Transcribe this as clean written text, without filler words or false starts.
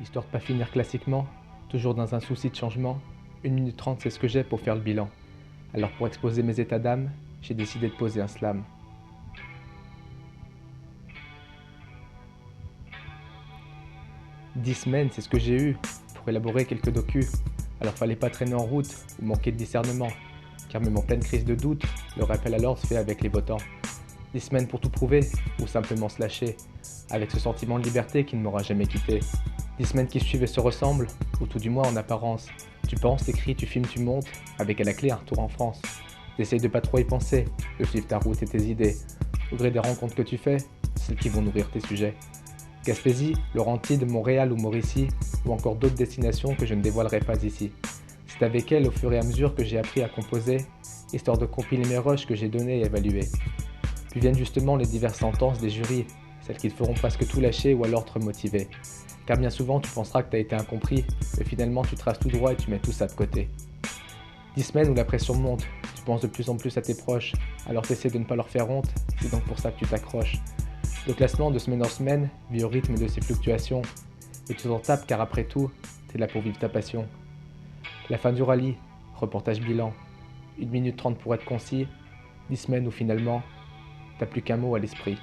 Histoire de pas finir classiquement, toujours dans un souci de changement, 1 minute 30 c'est ce que j'ai pour faire le bilan. Alors pour exposer mes états d'âme, j'ai décidé de poser un slam. 10 semaines c'est ce que j'ai eu pour élaborer quelques docus. Alors fallait pas traîner en route ou manquer de discernement, car même en pleine crise de doute, le rappel à l'ordre se fait avec les votants. 10 semaines pour tout prouver ou simplement se lâcher, avec ce sentiment de liberté qui ne m'aura jamais quitté. 10 semaines qui suivent et se ressemblent, ou tout du moins en apparence. Tu penses, t'écris, tu filmes, tu montes, avec à la clé un retour en France. T'essayes de pas trop y penser, de suivre ta route et tes idées, au gré des rencontres que tu fais, celles qui vont nourrir tes sujets. Gaspésie, Laurentide, Montréal ou Mauricie, ou encore d'autres destinations que je ne dévoilerai pas ici. C'est avec elles au fur et à mesure que j'ai appris à composer, histoire de compiler mes rushs que j'ai donnés et évalués. Puis viennent justement les diverses sentences des jurys, celles qui te feront presque tout lâcher ou alors te remotiver. Car bien souvent tu penseras que tu as été incompris, mais finalement tu traces tout droit et tu mets tout ça de côté. 10 semaines où la pression monte, tu penses de plus en plus à tes proches, alors t'essaies de ne pas leur faire honte, c'est donc pour ça que tu t'accroches. Le classement de semaine en semaine vit au rythme de ses fluctuations, et tu t'en tapes car après tout, t'es là pour vivre ta passion. La fin du rallye, reportage bilan, 1 minute 30 pour être concis, 10 semaines où finalement, t'as plus qu'un mot à l'esprit.